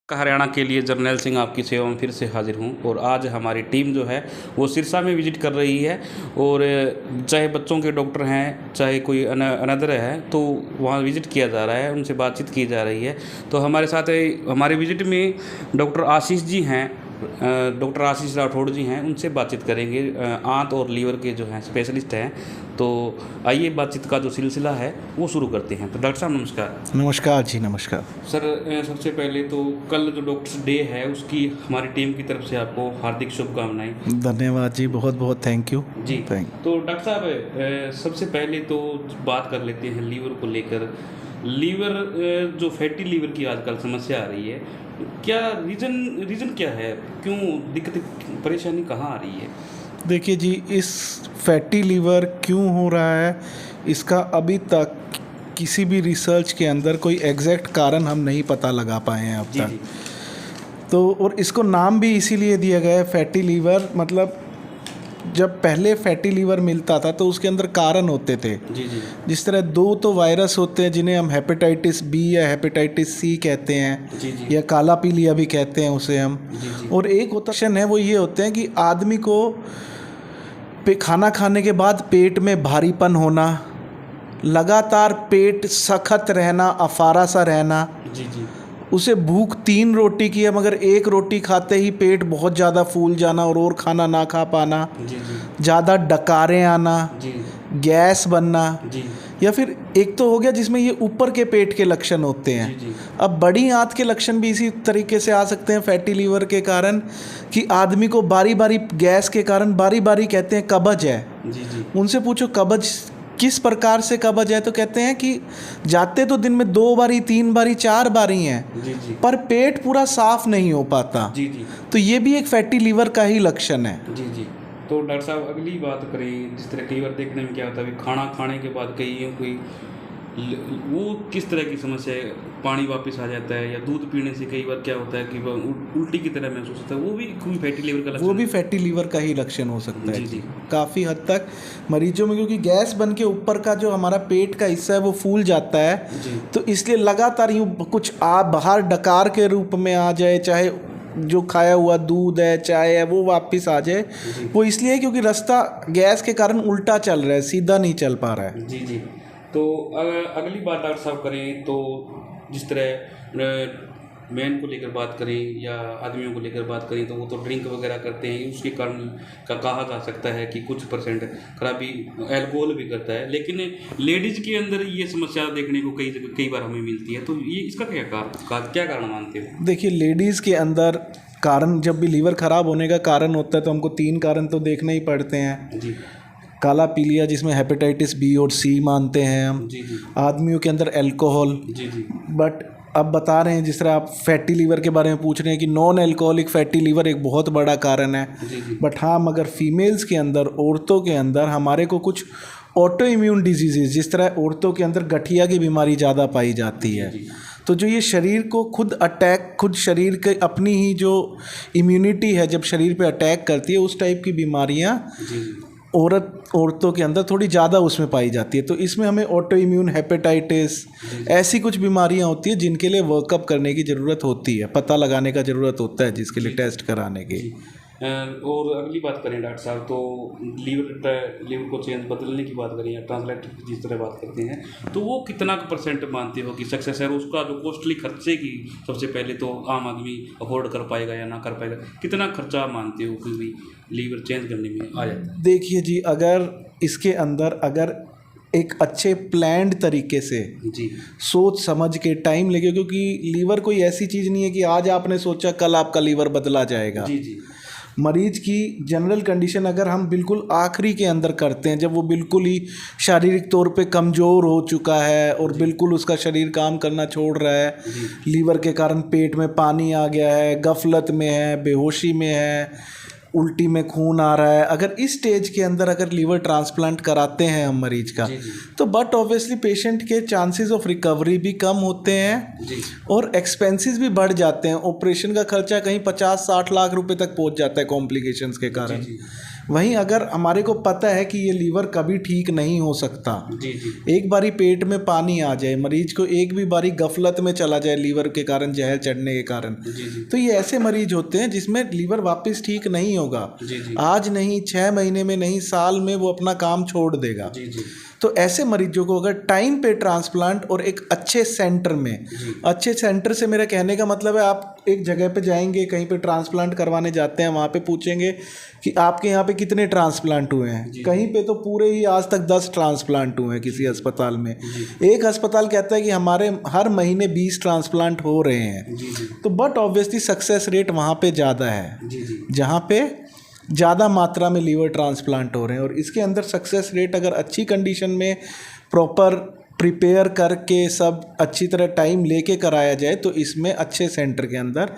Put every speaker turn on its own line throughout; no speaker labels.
हरियाणा के लिए जर्नैल सिंह आपकी सेवा में फिर से हाजिर हूँ। और आज हमारी टीम जो है वो सिरसा में विज़िट कर रही है। और चाहे बच्चों के डॉक्टर हैं, चाहे कोई अनदर है, तो वहाँ विज़िट किया जा रहा है, उनसे बातचीत की जा रही है। तो हमारे साथ हमारे विज़िट में डॉक्टर आशीष जी हैं, डॉक्टर आशीष राठौड़ जी हैं, उनसे बातचीत करेंगे। आंत और लीवर के जो हैं स्पेशलिस्ट हैं। तो आइए बातचीत का जो सिलसिला है वो शुरू करते हैं। तो डॉक्टर साहब नमस्कार।
नमस्कार जी, नमस्कार
सर, सबसे पहले तो कल जो डॉक्टर्स डे है उसकी हमारी टीम की तरफ से आपको हार्दिक शुभकामनाएं।
धन्यवाद जी, बहुत बहुत थैंक यू
जी।
थैंक
तो डॉक्टर साहब, सबसे पहले तो बात कर लेते हैं लीवर को लेकर। लीवर, जो फैटी लीवर की आजकल समस्या आ रही है, क्या रीज़न क्या है, क्यों दिक्कत, परेशानी कहाँ आ रही है?
देखिए जी, इस फैटी लीवर क्यों हो रहा है, इसका अभी तक किसी भी रिसर्च के अंदर कोई एग्जैक्ट कारण हम नहीं पता लगा पाए हैं अब
जी
तक।
जी
तो और इसको नाम भी इसीलिए दिया गया है फैटी लीवर। मतलब जब पहले फैटी लीवर मिलता था तो उसके अंदर कारण होते थे।
जी जी
जिस तरह दो तो वायरस होते हैं जिन्हें हम हेपेटाइटिस बी या हेपेटाइटिस सी कहते हैं,
जी जी
या काला पीलिया भी कहते हैं उसे हम।
जी जी
और एक होता है वो ये होते हैं कि आदमी को खाना खाने के बाद पेट में भारीपन होना, लगातार पेट सख्त रहना, अफारा सा रहना,
जी जी
उसे भूख 3 रोटी की है मगर 1 रोटी खाते ही पेट बहुत ज़्यादा फूल जाना और खाना ना खा पाना,
जी जी
ज़्यादा डकारें आना,
जी
गैस बनना।
जी
या फिर एक तो हो गया जिसमें ये ऊपर के पेट के लक्षण होते हैं।
जी जी
अब बड़ी आंत के लक्षण भी इसी तरीके से आ सकते हैं फैटी लीवर के कारण, कि आदमी को बारी बारी गैस के कारण बारी बारी कहते हैं कब्ज है।
जी जी
उनसे पूछो कब्ज किस प्रकार से कब्ज है, तो कहते हैं कि जाते तो दिन में 2 बारी 3 बारी 4 बारी हैं,
जी जी
पर पेट पूरा साफ नहीं हो पाता।
जी जी
तो ये भी एक फैटी लीवर का ही लक्षण है।
जी जी। तो डॉक्टर साहब, अगली बात करें, जिस तरह कई बार देखने में क्या होता है, अभी खाना खाने के बाद कोई वो किस तरह की समस्या है, पानी वापस आ जाता है, या दूध पीने से कई बार क्या होता है कि वह उल्टी की तरह महसूस होता है, वो भी कोई फैटी लीवर का लक्षण?
वो भी फैटी लीवर का ही लक्षण हो सकता है
जी जी
काफ़ी हद तक मरीजों में, क्योंकि गैस बन के ऊपर का जो हमारा पेट का हिस्सा है वो फूल जाता है।
जी
तो इसलिए लगातार यूँ कुछ बाहर डकार के रूप में आ जाए, चाहे जो खाया हुआ दूध है, चाय है, वो वापस आ जाए।
जी
वो इसलिए है क्योंकि रास्ता गैस के कारण उल्टा चल रहा है, सीधा नहीं चल पा रहा है।
जी जी। तो अगली बात डॉक्टर साहब करें तो, जिस तरह मैन को लेकर बात करें या आदमियों को लेकर बात करें, तो वो तो ड्रिंक वगैरह करते हैं, उसके कारण का कहा जा सकता है कि कुछ % खराबी अल्कोहल भी करता है। लेकिन लेडीज़ के अंदर ये समस्या देखने को कई बार हमें मिलती है। तो ये इसका क्या कारण मानते हो?
देखिए, लेडीज़ के अंदर कारण, जब भी लीवर ख़राब होने का कारण होता है तो हमको 3 कारण तो देखने ही पड़ते हैं।
जी
काला पीलिया जिसमें हेपेटाइटिस बी और सी मानते हैं हम।
जी जी
आदमियों के अंदर अल्कोहल।
जी जी
बट अब बता रहे हैं, जिस तरह आप फैटी लीवर के बारे में पूछ रहे हैं, कि नॉन अल्कोहलिक फैटी लीवर एक बहुत बड़ा कारण है।
जी जी
बट हाँ, मगर फीमेल्स के अंदर, औरतों के अंदर हमारे को कुछ ऑटो इम्यून डिजीज़, जिस तरह औरतों के अंदर गठिया की बीमारी ज़्यादा पाई जाती है।
जी
तो जो ये शरीर को खुद शरीर के अपनी ही जो इम्यूनिटी है जब शरीर पे अटैक करती है, उस टाइप की बीमारियाँ
जी
औरतों के अंदर थोड़ी ज़्यादा उसमें पाई जाती है। तो इसमें हमें ऑटो इम्यून हेपेटाइटिस, ऐसी कुछ बीमारियां होती है जिनके लिए वर्कअप करने की ज़रूरत होती है, पता लगाने का ज़रूरत होता है, जिसके लिए टेस्ट कराने की।
और अगली बात करें डॉक्टर साहब, तो लीवर को चेंज बदलने की बात करें या ट्रांसप्लांट की जिस तरह बात करते हैं, तो वो कितना % मानते हो कि सक्सेस है? उसका जो कॉस्टली खर्चे की, सबसे पहले तो आम आदमी अफोर्ड कर पाएगा या ना कर पाएगा, कितना खर्चा मानते हो कि लीवर चेंज करने में आ जाता है?
देखिए जी, अगर इसके अंदर एक अच्छे प्लान्ड तरीके से
जी
सोच समझ के टाइम लगे, क्योंकि लीवर कोई ऐसी चीज़ नहीं है कि आज आपने सोचा कल आपका लीवर बदला जाएगा।
जी जी
मरीज की जनरल कंडीशन अगर हम बिल्कुल आखिरी के अंदर करते हैं, जब वो बिल्कुल ही शारीरिक तौर पे कमज़ोर हो चुका है और बिल्कुल उसका शरीर काम करना छोड़ रहा है, लीवर के कारण पेट में पानी आ गया है, गफलत में है, बेहोशी में है, उल्टी में खून आ रहा है, अगर इस स्टेज के अंदर अगर लीवर ट्रांसप्लांट कराते हैं हम मरीज का, तो बट ऑब्वियसली पेशेंट के चांसेस ऑफ रिकवरी भी कम होते हैं
जी
और एक्सपेंसेस भी बढ़ जाते हैं। ऑपरेशन का खर्चा कहीं 50-60 लाख रुपए तक पहुंच जाता है कॉम्प्लिकेशंस के कारण।
जी
वहीं अगर हमारे को पता है कि ये लीवर कभी ठीक नहीं हो सकता,
जी जी
एक बारी पेट में पानी आ जाए, मरीज को एक भी बारी गफलत में चला जाए लीवर के कारण, जहर चढ़ने के कारण,
जी जी
तो ये ऐसे मरीज होते हैं जिसमें लीवर वापस ठीक नहीं होगा।
जी जी
आज नहीं, 6 महीने में नहीं, साल में वो अपना काम छोड़ देगा।
जी जी
तो ऐसे मरीजों को अगर टाइम पे ट्रांसप्लांट और एक अच्छे सेंटर में, अच्छे सेंटर से मेरा कहने का मतलब है आप एक जगह पे जाएंगे, कहीं पे ट्रांसप्लांट करवाने जाते हैं, वहाँ पे पूछेंगे कि आपके यहाँ पे कितने ट्रांसप्लांट हुए हैं, कहीं पे तो पूरे ही आज तक 10 ट्रांसप्लांट हुए हैं किसी अस्पताल में। एक अस्पताल कहता है कि हमारे हर महीने 20 ट्रांसप्लांट हो रहे हैं। तो बट ऑब्वियसली सक्सेस रेट वहाँ पे ज़्यादा है, जहाँ पे ज़्यादा मात्रा में लीवर ट्रांसप्लांट हो रहे हैं। और इसके अंदर सक्सेस रेट अगर अच्छी कंडीशन में प्रॉपर प्रिपेयर करके सब अच्छी तरह टाइम लेके कराया जाए तो इसमें अच्छे सेंटर के अंदर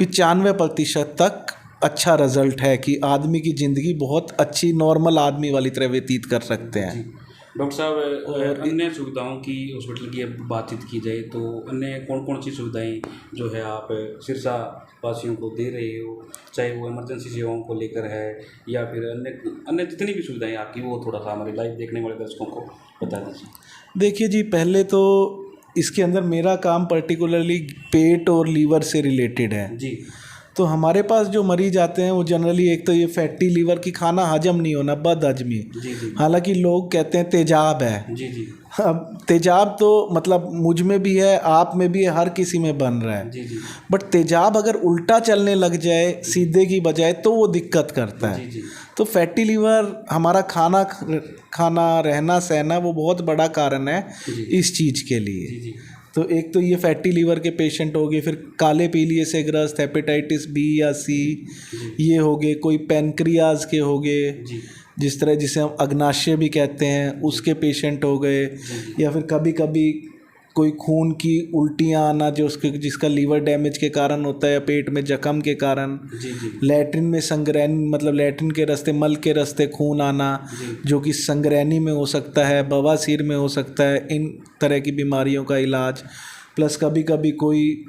95% तक अच्छा रिजल्ट है कि आदमी की ज़िंदगी बहुत अच्छी नॉर्मल आदमी वाली तरह व्यतीत कर सकते हैं।
डॉक्टर साहब, अन्य सुविधाओं की हॉस्पिटल की अब बातचीत की जाए तो अन्य कौन कौन सी सुविधाएं जो है आप सिरसा वासियों को दे रहे हो, चाहे वो इमरजेंसी सेवाओं को लेकर है या फिर अन्य अन्य जितनी भी सुविधाएं आपकी, वो थोड़ा सा हमारे लाइव देखने वाले दर्शकों को बता दीजिए।
देखिए जी, पहले तो इसके अंदर मेरा काम पर्टिकुलरली पेट और लीवर से रिलेटेड है।
जी।
तो हमारे पास जो मरीज आते हैं वो जनरली एक तो ये फैटी लीवर की, खाना हजम नहीं होना, बदहजमी।
जी जी
हालांकि लोग कहते हैं तेजाब है।
जी जी
अब तेजाब तो मतलब मुझ में भी है, आप में भी है, हर किसी में बन रहा है।
जी जी
बट तेजाब अगर उल्टा चलने लग जाए सीधे की बजाय तो वो दिक्कत करता है।
जी जी
तो फैटी लीवर हमारा खाना रहना सहना वो बहुत बड़ा कारण है इस चीज़ के लिए।
जी जी
तो एक तो ये फैटी लीवर के पेशेंट हो गए, फिर काले पीलिए से ग्रस्त हेपेटाइटिस बी या सी ये हो गए, कोई पैनक्रियाज के हो गए,
जी
जिस तरह जिसे हम अग्नाशय भी कहते हैं उसके पेशेंट हो गए, या फिर कभी कभी कोई खून की उल्टियाँ आना जो उसके जिसका लीवर डैमेज के कारण होता है या पेट में जख्म के कारण,
जी जी
लैट्रिन में संग्रहण मतलब लैट्रिन के रास्ते मल के रास्ते खून आना जो कि संग्रहणी में हो सकता है, बवासीर में हो सकता है, इन तरह की बीमारियों का इलाज। प्लस कभी कभी कोई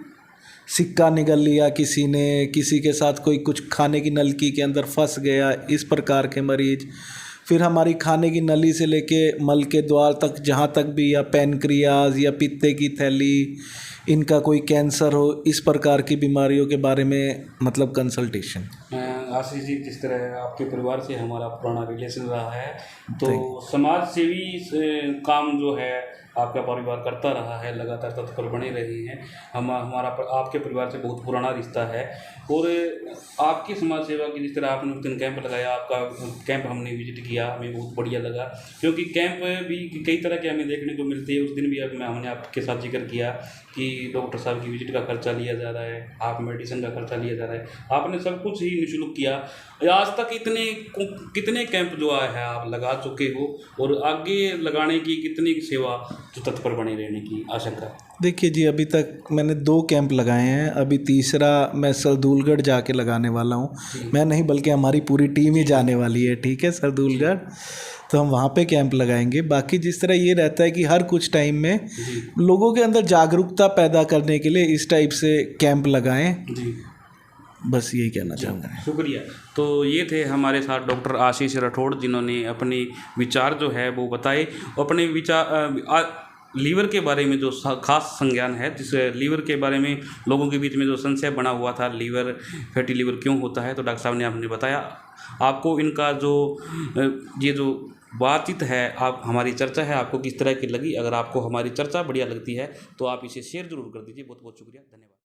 सिक्का निगल लिया किसी ने, किसी के साथ कोई कुछ खाने की नलकी के अंदर फंस गया, इस प्रकार के मरीज। फिर हमारी खाने की नली से लेके मल के द्वार तक जहाँ तक भी, या पैनक्रियाज या पित्ते की थैली, इनका कोई कैंसर हो, इस प्रकार की बीमारियों के बारे में मतलब कंसल्टेशन।
आशीष जी, जिस तरह आपके परिवार से हमारा पुराना रिलेशन रहा है तो समाज सेवी काम जो है आपका परिवार करता रहा है, लगातार तत्पर बने रहे हैं। हमारा आपके परिवार से बहुत पुराना रिश्ता है और आपकी समाज सेवा की जिस तरह आपने उस दिन कैंप लगाया, आपका कैंप हमने विजिट किया, हमें बहुत बढ़िया लगा क्योंकि कैंप भी कई तरह के हमें देखने को मिलते हैं। उस दिन भी हमने आपके साथ जिक्र किया कि डॉक्टर साहब की विजिट का खर्चा लिया जा रहा है, आप मेडिसिन का खर्चा लिया जा रहा है, आपने सब कुछ ही निःशुल्क किया। आज तक कितने कैंप जो है आप लगा चुके हो और आगे लगाने की कितनी सेवा जो तत्पर बने रहने की आशंका?
देखिए जी, अभी तक मैंने 2 कैंप लगाए हैं, अभी तीसरा मैं सरदूलगढ़ जाके लगाने वाला हूँ। मैं नहीं बल्कि हमारी पूरी टीम ही जाने वाली है, ठीक है, सरदूलगढ़। तो हम वहाँ पे कैंप लगाएंगे। बाकी जिस तरह ये रहता है कि हर कुछ टाइम में लोगों के अंदर जागरूकता पैदा करने के लिए इस टाइप से कैंप लगाएं
जी,
बस यही कहना चाहूँगा।
शुक्रिया। तो ये थे हमारे साथ डॉक्टर आशीष राठौड़ जिन्होंने अपने विचार जो है वो बताए, अपने विचार लीवर के बारे में जो खास संज्ञान है, जिस लीवर के बारे में लोगों के बीच में जो संशय बना हुआ था, लीवर फैटी लीवर क्यों होता है, तो डॉक्टर साहब ने आपने बताया। आपको इनका जो ये जो बातचीत है, आप हमारी चर्चा है, आपको किस तरह की लगी? अगर आपको हमारी चर्चा बढ़िया लगती है तो आप इसे शेयर जरूर कर दीजिए। बहुत बहुत शुक्रिया, धन्यवाद।